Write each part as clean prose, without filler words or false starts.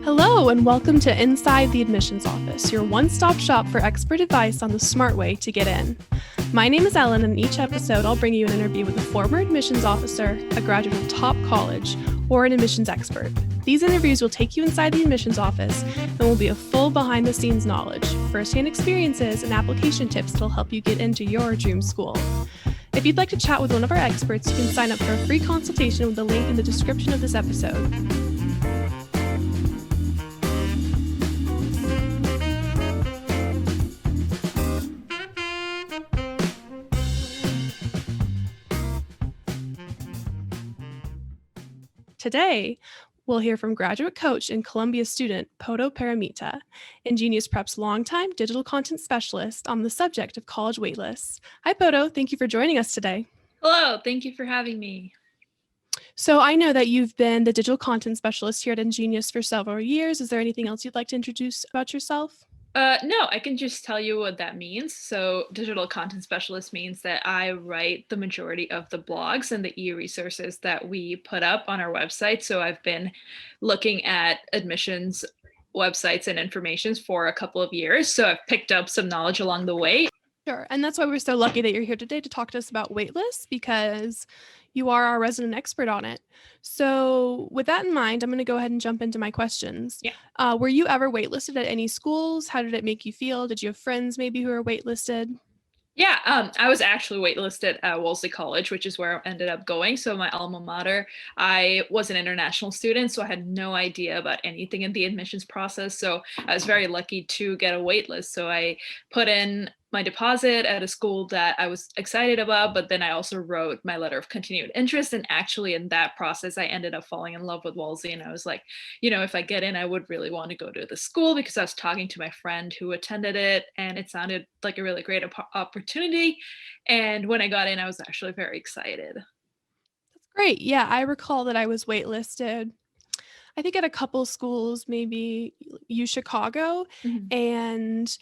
Hello, and welcome to Inside the Admissions Office, your one-stop shop for expert advice on the smart way to get in. My name is Ellen, and in each episode, I'll bring you an interview with a former admissions officer, a graduate of top college, or an admissions expert. These interviews will take you inside the admissions office and will be a full behind-the-scenes knowledge, firsthand experiences, and application tips that'll help you get into your dream school. If you'd like to chat with one of our experts, you can sign up for a free consultation with the link in the description of this episode. Today, we'll hear from graduate coach and Columbia student Padya Paramita, InGenius Prep's longtime digital content specialist on the subject of college waitlists. Hi, Padya. Thank you for joining us today. Hello. Thank you for having me. So I know that you've been the digital content specialist here at InGenius for several years. Is there anything else you'd like to introduce about yourself? No, I can just tell you what that means. So digital content specialist means that I write the majority of the blogs and the e-resources that we put up on our website. So I've been looking at admissions websites and informations for a couple of years. So I've picked up some knowledge along the way. Sure. And that's why we're so lucky that you're here today to talk to us about waitlists, because you are our resident expert on it. So with that in mind, I'm going to go ahead and jump into my questions. Yeah. Were you ever waitlisted at any schools? How did it make you feel? Did you have friends maybe who were waitlisted? Yeah, I was actually waitlisted at Wellesley College, which is where I ended up going. So my alma mater, I was an international student, so I had no idea about anything in the admissions process. So I was very lucky to get a waitlist. So I put in my deposit at a school that I was excited about, but then I also wrote my letter of continued interest. And actually in that process, I ended up falling in love with Wellesley. And I was like, if I get in, I would really want to go to the school, because I was talking to my friend who attended it and it sounded like a really great opportunity. And when I got in, I was actually very excited. That's great. Yeah, I recall that I was waitlisted, I think at a couple schools, maybe Chicago. Mhm. And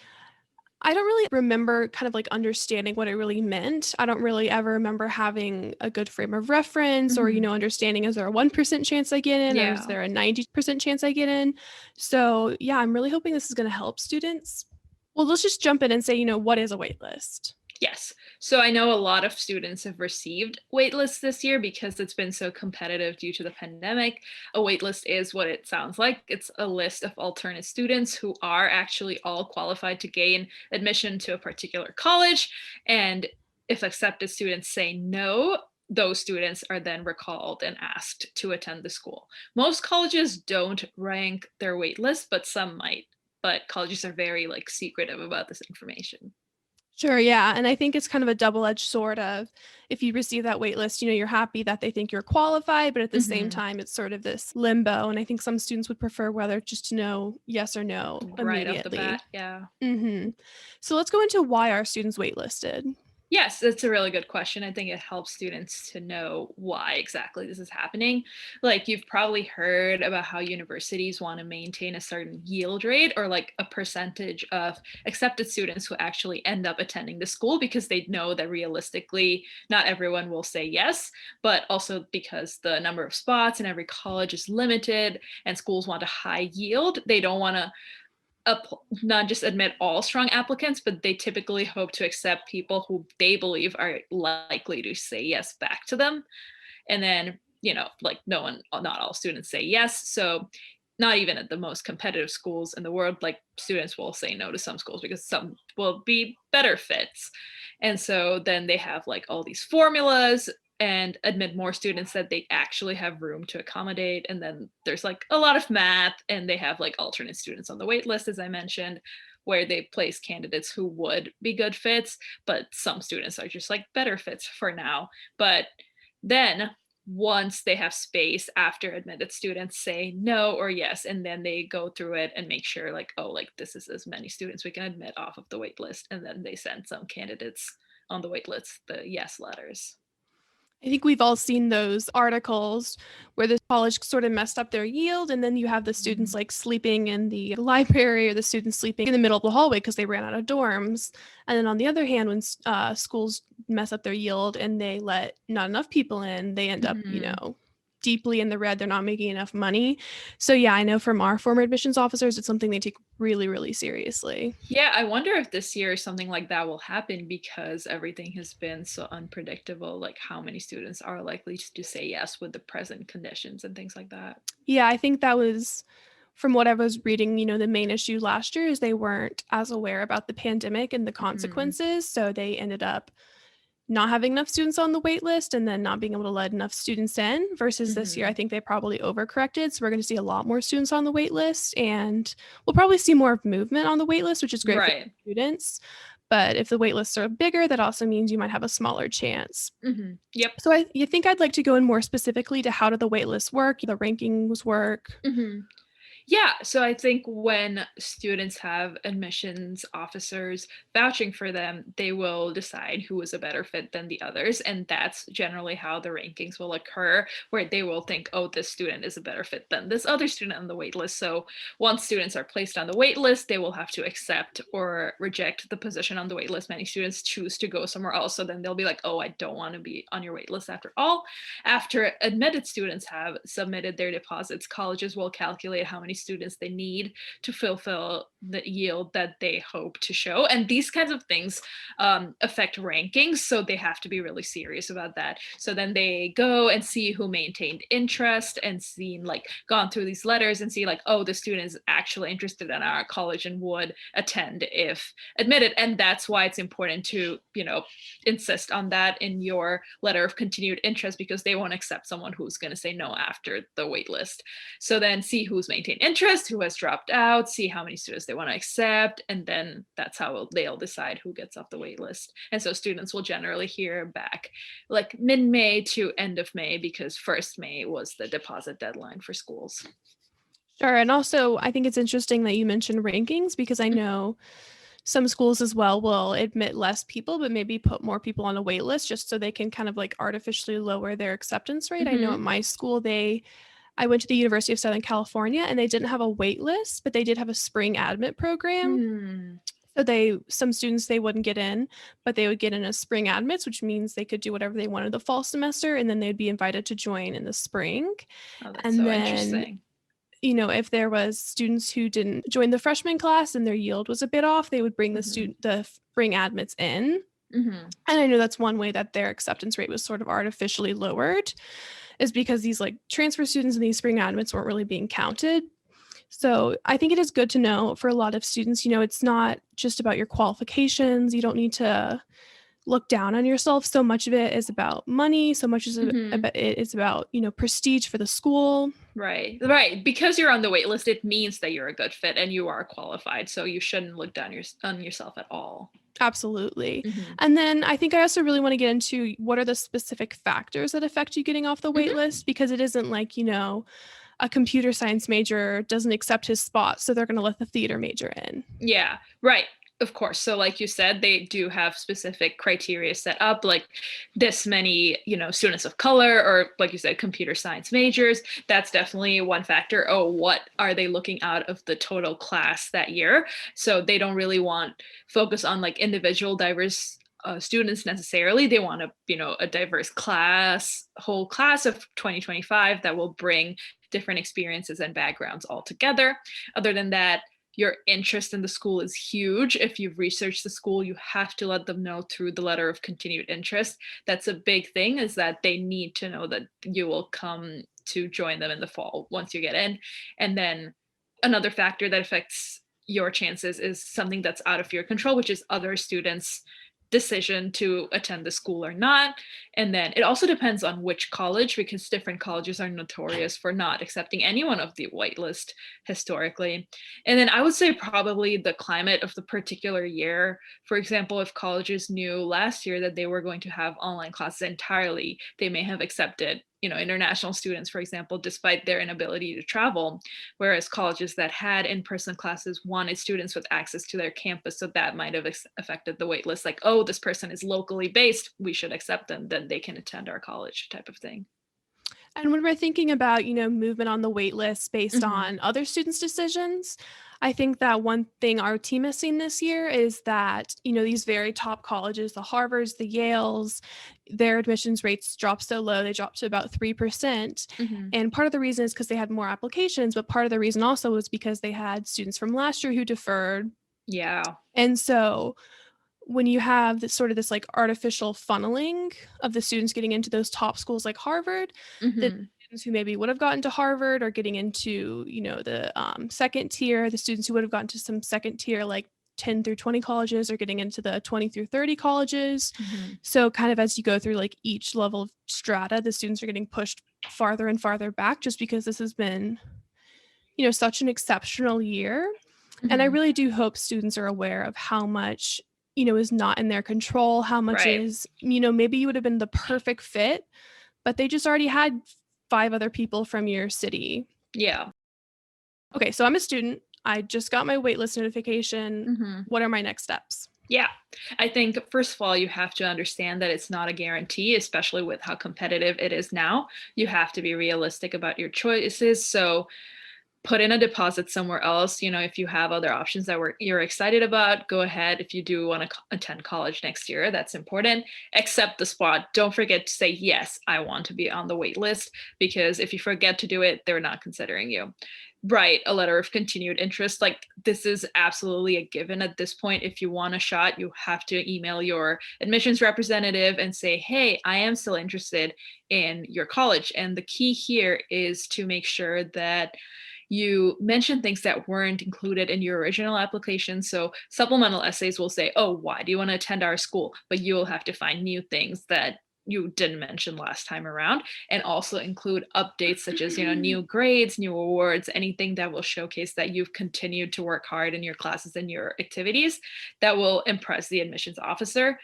I don't really remember kind of like understanding what it really meant. I don't really ever remember having a good frame of reference or, understanding, is there a 1% chance I get in, or is Yeah. there a 90% chance I get in? So yeah, I'm really hoping this is going to help students. Well, let's just jump in and say, what is a waitlist? Yes. So I know a lot of students have received waitlists this year because it's been so competitive due to the pandemic. A waitlist is what it sounds like. It's a list of alternate students who are actually all qualified to gain admission to a particular college. And if accepted students say no, those students are then recalled and asked to attend the school. Most colleges don't rank their waitlist, but some might. But colleges are very secretive about this information. Sure, yeah. And I think it's kind of a double-edged sword of, if you receive that wait list, you're happy that they think you're qualified, but at the same time, it's sort of this limbo. And I think some students would prefer whether just to know yes or no Right immediately. off the bat, yeah. So let's go into why are students waitlisted. Yes, that's a really good question. I think it helps students to know why exactly this is happening. You've probably heard about how universities want to maintain a certain yield rate, or a percentage of accepted students who actually end up attending the school, because they know that realistically not everyone will say yes, but also because the number of spots in every college is limited and schools want a high yield. They don't want to not just admit all strong applicants, but they typically hope to accept people who they believe are likely to say yes back to them. And then, not all students say yes. So not even at the most competitive schools in the world, students will say no to some schools because some will be better fits. And so then they have all these formulas and admit more students that they actually have room to accommodate. And then there's a lot of math, and they have alternate students on the wait list, as I mentioned, where they place candidates who would be good fits, but some students are just better fits for now. But then once they have space after admitted students say no or yes, and then they go through it and make sure this is as many students we can admit off of the wait list, and then they send some candidates on the wait list the yes letters. I think we've all seen those articles where the college sort of messed up their yield, and then you have the students Mhm. like sleeping in the library or the students sleeping in the middle of the hallway because they ran out of dorms. And then on the other hand, when schools mess up their yield and they let not enough people in, they end up, Mhm. deeply in the red. They're not making enough money. So, yeah, I know from our former admissions officers, it's something they take really, really seriously. Yeah, I wonder if this year something like that will happen because everything has been so unpredictable, like how many students are likely to say yes with the present conditions and things like that. Yeah, I think that was from what I was reading, the main issue last year is they weren't as aware about the pandemic and the Mhm. consequences. So they ended up not having enough students on the wait list and then not being able to let enough students in versus this year. I Mhm. think they probably overcorrected. So we're going to see a lot more students on the wait list and we'll probably see more movement on the wait list, which is great for Right. students. But if the wait lists are bigger, that also means you might have a smaller chance. Mhm. Yep. So you think I'd like to go in more specifically to how do the wait lists work, the rankings work? Mhm. Yeah, so I think when students have admissions officers vouching for them, they will decide who is a better fit than the others. And that's generally how the rankings will occur, where they will think, oh, this student is a better fit than this other student on the wait list. So once students are placed on the wait list, they will have to accept or reject the position on the wait list. Many students choose to go somewhere else. So then they'll be like, oh, I don't want to be on your wait list after all. After admitted students have submitted their deposits, colleges will calculate how many students they need to fulfill the yield that they hope to show. And these kinds of things affect rankings. So they have to be really serious about that. So then they go and see who maintained interest and seen like gone through these letters and see like, oh, the student is actually interested in our college and would attend if admitted. And that's why it's important to, insist on that in your letter of continued interest because they won't accept someone who's going to say no after the wait list. So then see who's maintained interest, who has dropped out, see how many students they want to accept, and then that's how they'll decide who gets off the wait list. And so students will generally hear back like mid-May to end of May because 1st May was the deposit deadline for schools. Sure. And also, I think it's interesting that you mentioned rankings because I know some schools as well will admit less people, but maybe put more people on a wait list just so they can kind of like artificially lower their acceptance rate. I know at Mm-hmm. my school, I went to the University of Southern California and they didn't have a wait list, but they did have a spring admit program. Hmm. So some students they wouldn't get in, but they would get in as spring admits, which means they could do whatever they wanted the fall semester, and then they'd be invited to join in the spring. Oh, that's And so then interesting. if there was students who didn't join the freshman class and their yield was a bit off, they would bring Mm-hmm. the spring admits in. Mm-hmm. And I know that's one way that their acceptance rate was sort of artificially lowered is because these like transfer students and these spring admits weren't really being counted. So I think it is good to know for a lot of students, it's not just about your qualifications. You don't need to look down on yourself. So much of it is about money. So much is Mm-hmm. about it's about, prestige for the school. Right, right. Because you're on the wait list, it means that you're a good fit and you are qualified. So you shouldn't look down on yourself at all. Absolutely. Hmm. And then I think I also really want to get into what are the specific factors that affect you getting off the wait Hmm. list because it isn't like, a computer science major doesn't accept his spot, so they're going to let the theater major in. Yeah, right. Of course. So, like you said, they do have specific criteria set up, like this many, students of color, or like you said, computer science majors. That's definitely one factor. Oh, what are they looking out of the total class that year? So they don't really want focus on like individual diverse students necessarily. They want a diverse class, whole class of 2025 that will bring different experiences and backgrounds all together. Other than that, your interest in the school is huge. If you've researched the school, you have to let them know through the letter of continued interest. That's a big thing, is that they need to know that you will come to join them in the fall once you get in. And then another factor that affects your chances is something that's out of your control, which is other students' decision to attend the school or not. And then it also depends on which college, because different colleges are notorious for not accepting anyone of the whitelist historically. And then I would say probably the climate of the particular year. For example, if colleges knew last year that they were going to have online classes entirely, they may have accepted, international students, for example, despite their inability to travel, whereas colleges that had in-person classes wanted students with access to their campus. So that might have affected the wait list. Like, oh, this person is locally based, we should accept them, then they can attend our college type of thing. And when we're thinking about, movement on the wait list based Mm-hmm. on other students' decisions, I think that one thing our team has seen this year is that, these very top colleges, the Harvards, the Yales, their admissions rates drop so low, they dropped to about 3%. Mm-hmm. And part of the reason is because they had more applications, but part of the reason also was because they had students from last year who deferred. Yeah. And so when you have this like artificial funneling of the students getting into those top schools like Harvard, the Mm-hmm. students who maybe would have gotten to Harvard are getting into, the second tier. The students who would have gotten to some second tier, like 10 through 20 colleges, are getting into the 20 through 30 colleges. Mm-hmm. So kind of as you go through like each level of strata, the students are getting pushed farther and farther back just because this has been, such an exceptional year. Mm-hmm. And I really do hope students are aware of how much is not in their control, how much Right. is, maybe you would have been the perfect fit, but they just already had 5 other people from your city. Yeah. Okay, so I'm a student. I just got my waitlist notification. Mm-hmm. What are my next steps? Yeah, I think first of all, you have to understand that it's not a guarantee, especially with how competitive it is now. You have to be realistic about your choices. So put in a deposit somewhere else. If you have other options that you're excited about, go ahead. If you do want to attend college next year, that's important. Accept the spot. Don't forget to say, yes, I want to be on the wait list, because if you forget to do it, they're not considering you. Write a letter of continued interest. Like, this is absolutely a given at this point. If you want a shot, you have to email your admissions representative and say, hey, I am still interested in your college. And the key here is to make sure that you mention things that weren't included in your original application. So supplemental essays will say, oh, why do you want to attend our school? But you will have to find new things that you didn't mention last time around, and also include updates such as, new grades, new awards, anything that will showcase that you've continued to work hard in your classes and your activities that will impress the admissions officer.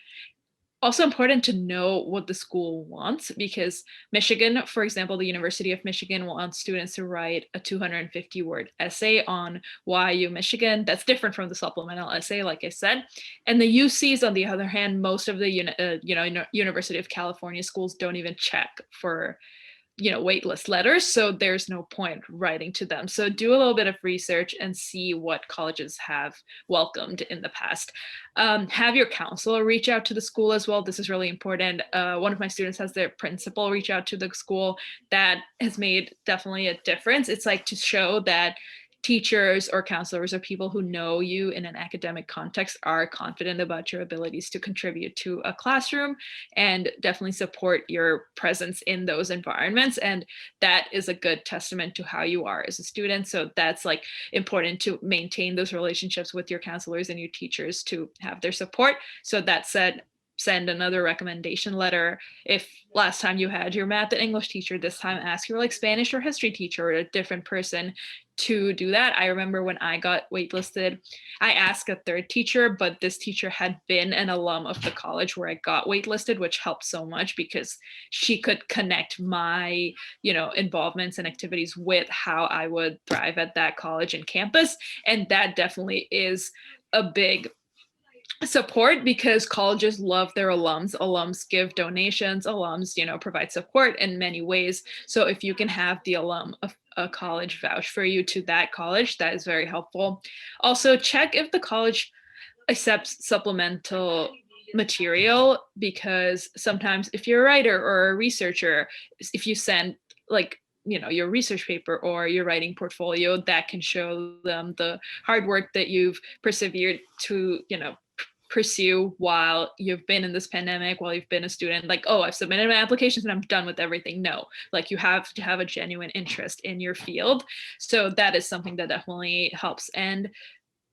Also important to know what the school wants, because Michigan, for example, the University of Michigan wants students to write a 250-word essay on why U Michigan. That's different from the supplemental essay, like I said. And the UCs, on the other hand, most of the University of California schools don't even check for waitlist letters, so there's no point writing to them. So do a little bit of research and see what colleges have welcomed in the past. Have your counselor reach out to the school as well. This is really important. One of my students has their principal reach out to the school. That has made definitely a difference. It's like to show that teachers or counselors or people who know you in an academic context are confident about your abilities to contribute to a classroom, and definitely support your presence in those environments. And that is a good testament to how you are as a student. So that's like important to maintain those relationships with your counselors and your teachers to have their support. So that said, send another recommendation letter. If last time you had your math and English teacher, this time ask your Spanish or history teacher or a different person to do that. I remember when I got waitlisted, I asked a third teacher, but this teacher had been an alum of the college where I got waitlisted, which helped so much because she could connect my, involvements and activities with how I would thrive at that college and campus. And that definitely is a big support, because colleges love their alums give donations, alums provide support in many ways. So if you can have the alum of a college vouch for you to that college, that is very helpful. Also, check if the college accepts supplemental material, because sometimes if you're a writer or a researcher, if you send your research paper or your writing portfolio, that can show them the hard work that you've persevered to pursue while you've been in this pandemic, while you've been a student. Like, oh, I've submitted my applications and I'm done with everything. No, you have to have a genuine interest in your field. So that is something that definitely helps. And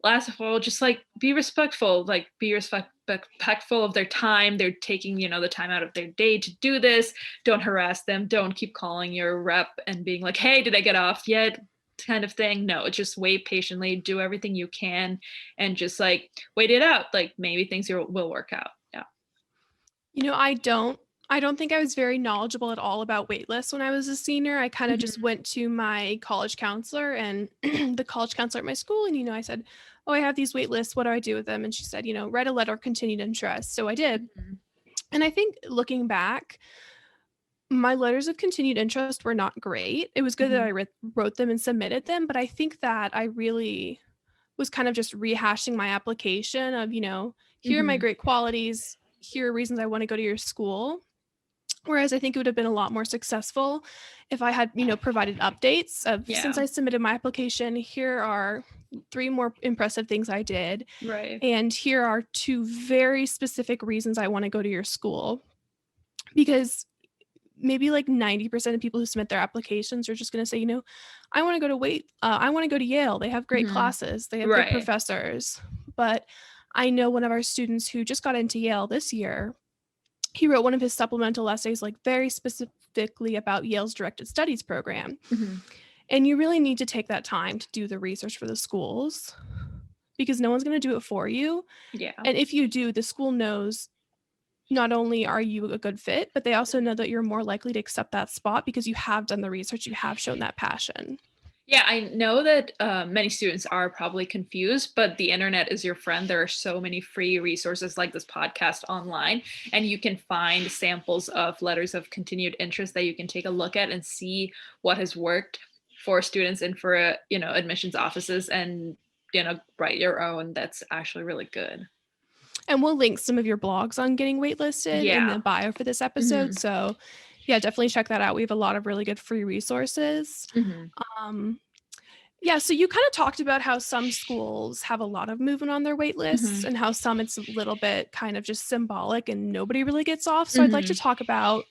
last of all, just be respectful, be respectful of their time. They're taking, the time out of their day to do this. Don't harass them. Don't keep calling your rep and being like, hey, did I get off yet? Kind of thing. No, just wait patiently, do everything you can, and just wait it out. Maybe things will work out. Yeah. I don't I don't think I was very knowledgeable at all about waitlists when I was a senior. I kind of just Mhm. went to my college counselor and the college counselor at my school. And, I said, oh, I have these waitlists. What do I do with them? And she said, write a letter of continued interest. So I did. Mhm. And I think looking back, my letters of continued interest were not great. It was good that I Mhm. wrote them and submitted them. But I think that I really was kind of just rehashing my application of, here are my Mhm. great qualities. Here are reasons I want to go to your school. Whereas I think it would have been a lot more successful if I had, provided updates of Yeah. since I submitted my application, here are 3 more impressive things I did, Right. and here are 2 very specific reasons I want to go to your school. Because maybe like 90% of people who submit their applications are just going to say, I want to go to I want to go to Yale. They have great Mhm. classes. They have good Right. professors. But I know one of our students who just got into Yale this year, he wrote one of his supplemental essays like very specifically about Yale's directed studies program. Mhm. And you really need to take that time to do the research for the schools because no one's going to do it for you. Yeah. And if you do, the school knows not only are you a good fit, but they also know that you're more likely to accept that spot because you have done the research, you have shown that passion. Yeah, I know that many students are probably confused, but the internet is your friend. There are so many free resources like this podcast online, and you can find samples of letters of continued interest that you can take a look at and see what has worked for students and for admissions offices, and write your own. That's actually really good. And we'll link some of your blogs on getting waitlisted in the Yeah. bio for this episode. Hmm. So, yeah, definitely check that out. We have a lot of really good free resources. Hmm. Um, Yeah, so you kind of talked about how some schools have a lot of movement on their wait lists Hmm. and how some it's a little bit kind of just symbolic and nobody really gets off. So I'd like to Hmm. talk about,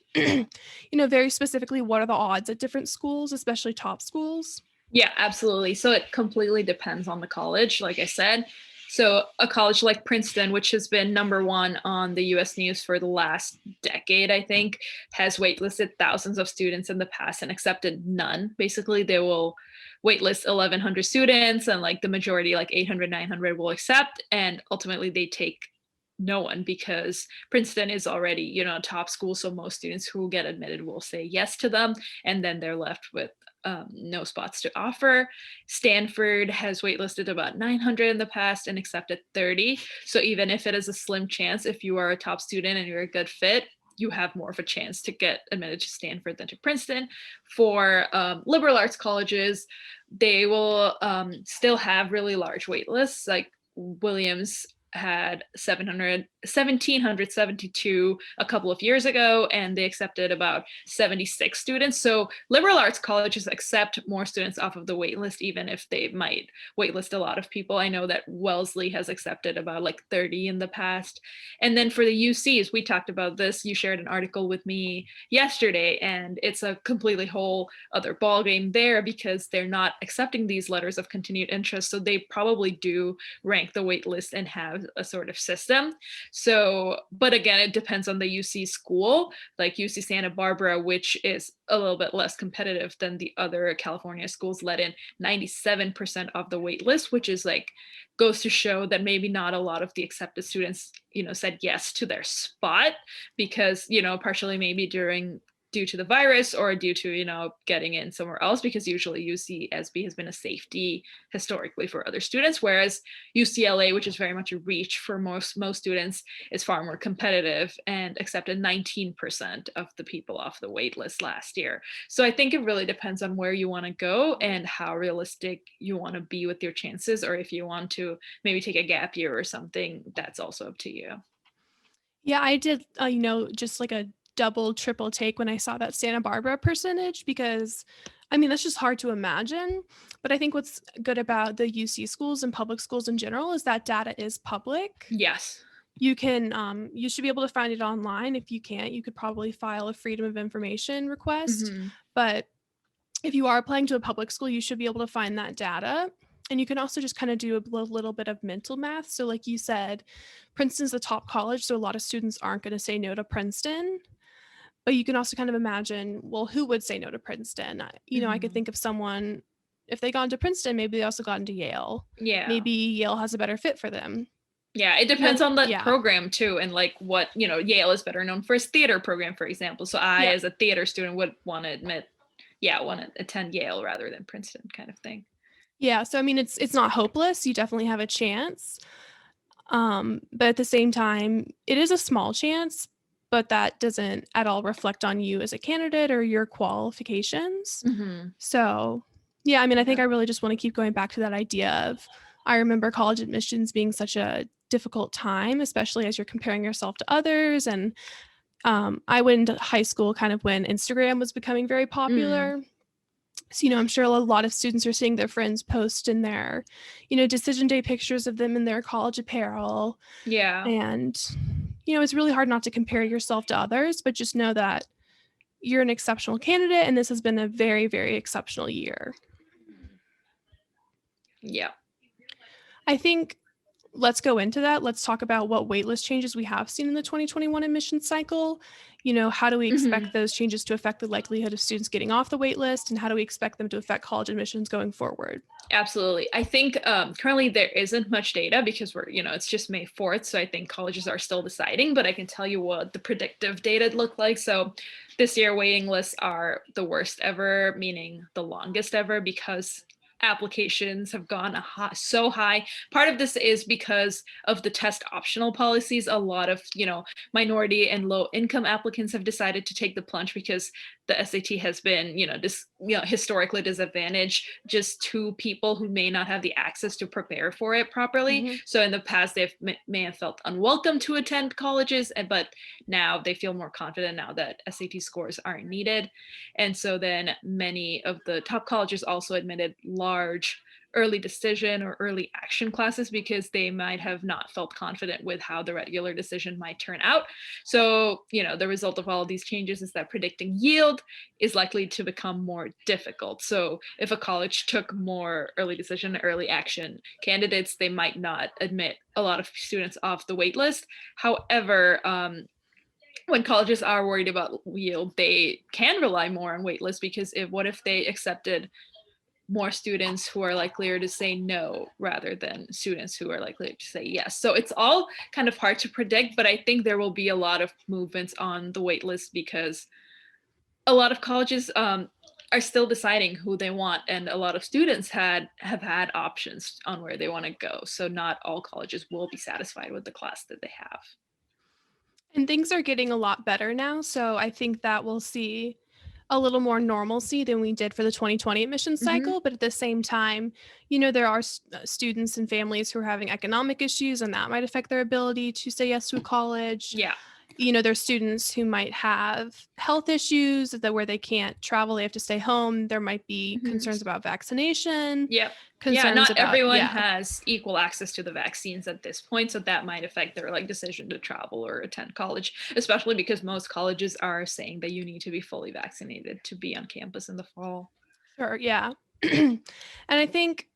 very specifically what are the odds at different schools, especially top schools. Yeah, absolutely. So it completely depends on the college, like I said. So a college like Princeton, which has been number one on the US news for the last decade, I think, has waitlisted thousands of students in the past and accepted none. Basically, they will waitlist 1,100 students and like the majority, like 800, 900 will accept. And ultimately they take no one because Princeton is already, a top school. So most students who get admitted will say yes to them. And then they're left with no spots to offer. Stanford has waitlisted about 900 in the past and accepted 30. So even if it is a slim chance, if you are a top student and you're a good fit, you have more of a chance to get admitted to Stanford than to Princeton. For liberal arts colleges, they will still have really large wait lists. Like Williams had 1,772 a couple of years ago, and they accepted about 76 students. So liberal arts colleges accept more students off of the wait list, even if they might waitlist a lot of people. I know that Wellesley has accepted about like 30 in the past. And then for the UCs, we talked about this. You shared an article with me yesterday, and it's a completely whole other ballgame there because they're not accepting these letters of continued interest. So they probably do rank the wait list and have a sort of system. So, but again, it depends on the UC school, like UC Santa Barbara, which is a little bit less competitive than the other California schools, let in 97% of the wait list, which is like goes to show that maybe not a lot of the accepted students, said yes to their spot because, partially maybe due to the virus or due to getting in somewhere else, because usually UCSB has been a safety historically for other students, whereas UCLA, which is very much a reach for most students, is far more competitive and accepted 19% of the people off the wait list last year. So I think it really depends on where you want to go and how realistic you want to be with your chances, or if you want to maybe take a gap year or something, that's also up to you. Yeah, I did, just like a double, triple take when I saw that Santa Barbara percentage because, I mean, that's just hard to imagine. But I think what's good about the UC schools and public schools in general is that data is public. Yes. You should be able to find it online. If you can't, you could probably file a Freedom of Information request. Hmm. But if you are applying to a public school, you should be able to find that data. And you can also just kind of do a little bit of mental math. So, like you said, Princeton's the top college, so a lot of students aren't going to say no to Princeton. But you can also kind of imagine, well, who would say no to Princeton? I could Hmm. think of someone, if they got into Princeton, maybe they also got into Yale. Yeah. Maybe Yale has a better fit for them. Yeah, it depends on the Yeah. program too, and like what, Yale is better known for its theater program, for example. So I, Yeah. as a theater student, would want to attend Yale rather than Princeton, kind of thing. Yeah. So I mean, it's not hopeless. You definitely have a chance. But at the same time, it is a small chance, but that doesn't at all reflect on you as a candidate or your qualifications. Mm-hmm. So, yeah, I mean, I think Yeah. I really just want to keep going back to that idea of I remember college admissions being such a difficult time, especially as you're comparing yourself to others. And I went into high school kind of when Instagram was becoming very Mm. popular. So, I'm sure a lot of students are seeing their friends post in their, decision day pictures of them in their college apparel. Yeah. And, it's really hard not to compare yourself to others, but just know that you're an exceptional candidate and this has been a very, very exceptional year. Yeah. I think let's go into that. Let's talk about what waitlist changes we have seen in the 2021 admissions cycle. How do we Mm-hmm. expect those changes to affect the likelihood of students getting off the waitlist, and how do we expect them to affect college admissions going forward? Absolutely. I think currently there isn't much data because it's just May 4th. So I think colleges are still deciding, but I can tell you what the predictive data looked like. So this year, waiting lists are the worst ever, meaning the longest ever, because applications have gone so high. Part of this is because of the test optional policies. A lot of, minority and low income applicants have decided to take the plunge because the SAT has been, historically disadvantaged just to people who may not have the access to prepare for it properly. Mm-hmm. So in the past, they may have felt unwelcome to attend colleges, but now they feel more confident now that SAT scores aren't needed. And so then many of the top colleges also admitted large early decision or early action classes because they might have not felt confident with how the regular decision might turn out. So, the result of all of these changes is that predicting yield is likely to become more difficult. So, if a college took more early decision, early action candidates, they might not admit a lot of students off the wait list. However, when colleges are worried about yield, they can rely more on waitlists because what if they accepted more students who are likelier to say no rather than students who are likely to say yes. So it's all kind of hard to predict, but I think there will be a lot of movements on the wait list because a lot of colleges are still deciding who they want, and a lot of students have had options on where they want to go. So not all colleges will be satisfied with the class that they have. And things are getting a lot better now. So I think that we'll see a little more normalcy than we did for the 2020 admissions Mm-hmm. cycle. But at the same time, there are students and families who are having economic issues, and that might affect their ability to say yes to a college. Yeah. There's students who might have health issues that where they can't travel, they have to stay home. There might be Mm-hmm. concerns about vaccination, Yep. Yeah, concerns not about, everyone yeah. has equal access to the vaccines at this point, so that might affect their decision to travel or attend college, especially because most colleges are saying that you need to be fully vaccinated to be on campus in the fall. Sure, yeah. And I think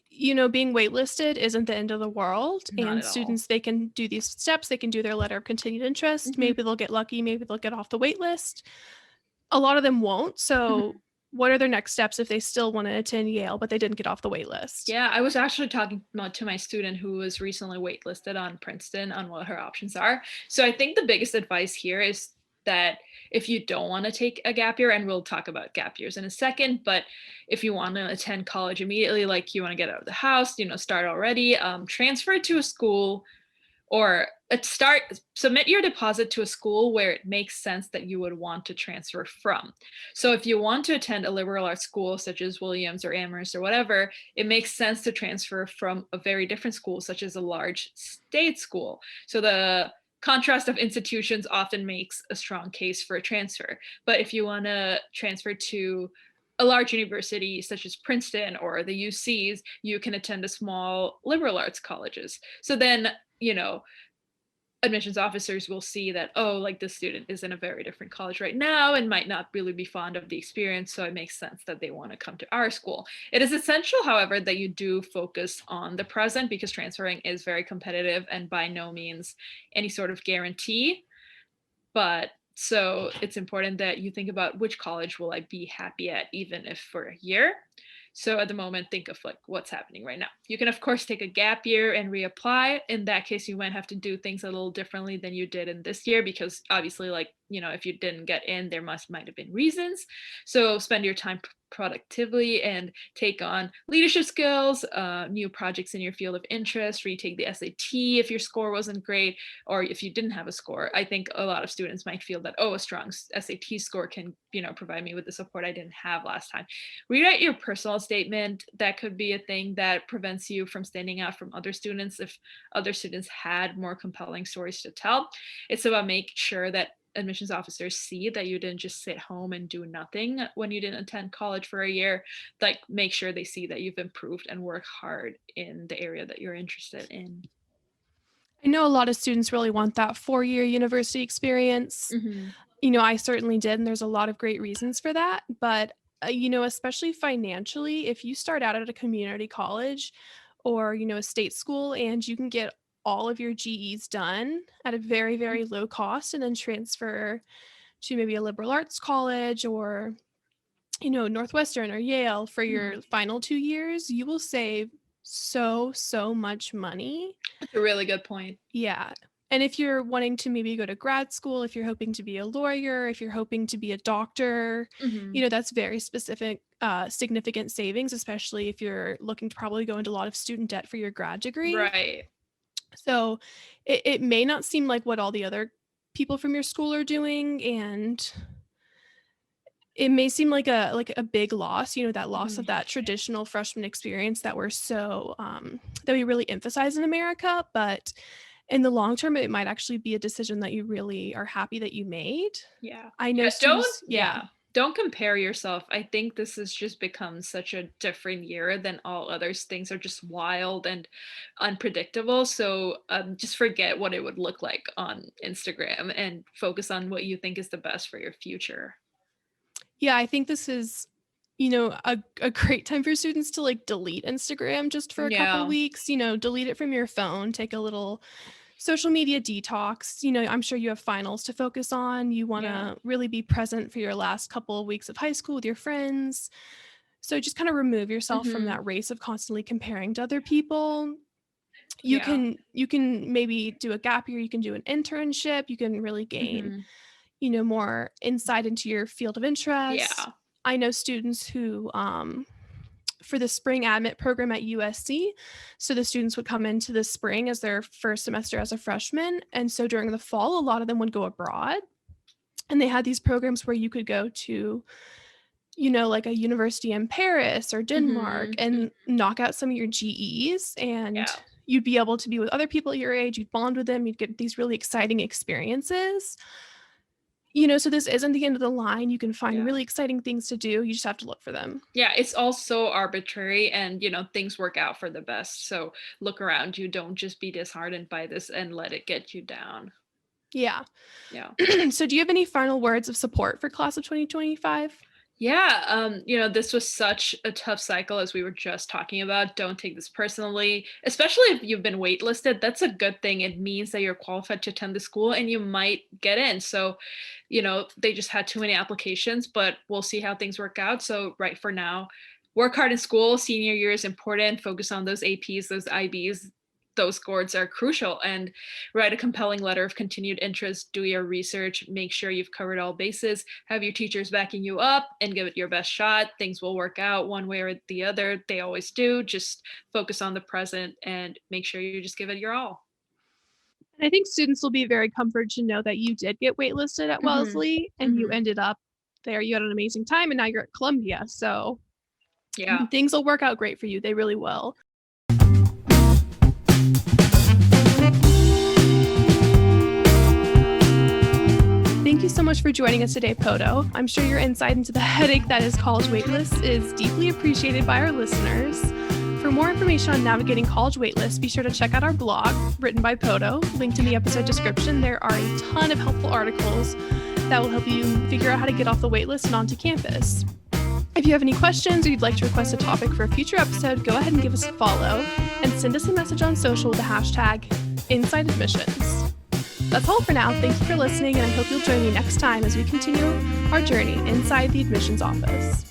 being waitlisted isn't the end of the world. Not And at all. students, they can do these steps. They can do their letter of continued interest. Mm-hmm. Maybe they'll get lucky. Maybe they'll get off the wait list. A lot of them won't. So, what are their next steps if they still want to attend Yale, but they didn't get off the wait list? Yeah, I was actually talking to my student who was recently waitlisted on Princeton on what her options are. So I think the biggest advice here is that if you don't want to take a gap year, and we'll talk about gap years in a second, but if you want to attend college immediately, like you want to get out of the house, start already, transfer to a school or submit your deposit to a school where it makes sense that you would want to transfer from. So if you want to attend a liberal arts school such as Williams or Amherst or whatever, it makes sense to transfer from a very different school such as a large state school. So the contrast of institutions often makes a strong case for a transfer. But if you want to transfer to a large university such as Princeton or the UCs, you can attend a small liberal arts colleges. So then, admissions officers will see that, oh, like this student is in a very different college right now and might not really be fond of the experience. So it makes sense that they want to come to our school. It is essential, however, that you do focus on the present because transferring is very competitive and by no means any sort of guarantee. But so it's important that you think about which college will I be happy at, even if for a year. So at the moment, think of like what's happening right now. You can of course take a gap year and reapply. In that case, you might have to do things a little differently than you did in this year, because obviously, like, if you didn't get in, there might have been reasons. So spend your time productively and take on leadership skills, new projects in your field of interest, retake the SAT if your score wasn't great, or if you didn't have a score. I think a lot of students might feel that, oh, a strong SAT score can, provide me with the support I didn't have last time. Rewrite your personal statement. That could be a thing that prevents you from standing out from other students if other students had more compelling stories to tell. It's about making sure that admissions officers see that you didn't just sit home and do nothing when you didn't attend college for a year. Like, make sure they see that you've improved and work hard in the area that you're interested in. I know a lot of students really want that 4-year university experience. I certainly did, and there's a lot of great reasons for that. But, especially financially, if you start out at a community college or, a state school, and you can get all of your GEs done at a very, very low cost and then transfer to maybe a liberal arts college or, Northwestern or Yale for your final 2 years, you will save so much money. That's a really good point. Yeah. And if you're wanting to maybe go to grad school, if you're hoping to be a lawyer, if you're hoping to be a doctor, that's very specific, significant savings, especially if you're looking to probably go into a lot of student debt for your grad degree. Right. So it may not seem like what all the other people from your school are doing, and it may seem like a big loss, that loss of that traditional freshman experience that we're so that we really emphasize in America. But in the long term, it might actually be a decision that you really are happy that you made. Yeah. I know students, Don't compare yourself. I think this has just become such a different year than all others. Things are just wild and unpredictable. So just forget what it would look like on Instagram and focus on what you think is the best for your future. Yeah, I think this is, a great time for students to like delete Instagram just for a couple weeks, delete it from your phone, take a little social media detox. I'm sure you have finals to focus on. You want to really be present for your last couple of weeks of high school with your friends. So just kind of remove yourself from that race of constantly comparing to other people. You can maybe do a gap year. You can do an internship. You can really gain, more insight into your field of interest. Yeah. I know students who, for the spring admit program at USC. So the students would come into the spring as their first semester as a freshman. And so during the fall, a lot of them would go abroad. And they had these programs where you could go to, like a university in Paris or Denmark and knock out some of your GEs. And you'd be able to be with other people at your age. You'd bond with them. You'd get these really exciting experiences. So this isn't the end of the line. You can find really exciting things to do. You just have to look for them. Yeah, it's all so arbitrary, and, things work out for the best. So look around you. Don't just be disheartened by this and let it get you down. Yeah. Yeah. So do you have any final words of support for class of 2025? Yeah, this was such a tough cycle, as we were just talking about. Don't take this personally, especially if you've been waitlisted. That's a good thing. It means that you're qualified to attend the school and you might get in. So, they just had too many applications, but we'll see how things work out. So right for now, work hard in school. Senior year is important. Focus on those APs, those IBs. Those scores are crucial, and write a compelling letter of continued interest. Do your research, make sure you've covered all bases, have your teachers backing you up, and give it your best shot. Things will work out one way or the other. They always do. Just focus on the present and make sure you just give it your all. And I think students will be very comforted to know that you did get waitlisted at Wellesley and you ended up there. You had an amazing time, and now you're at Columbia. So things will work out great for you. They really will. Thank you so much for joining us today, Poto. I'm sure your insight into the headache that is college waitlists is deeply appreciated by our listeners. For more information on navigating college waitlists, be sure to check out our blog, written by Poto, linked in the episode description. There are a ton of helpful articles that will help you figure out how to get off the waitlist and onto campus. If you have any questions or you'd like to request a topic for a future episode, go ahead and give us a follow and send us a message on social with the hashtag InsideAdmissions. That's all for now. Thank you for listening, and I hope you'll join me next time as we continue our journey inside the admissions office.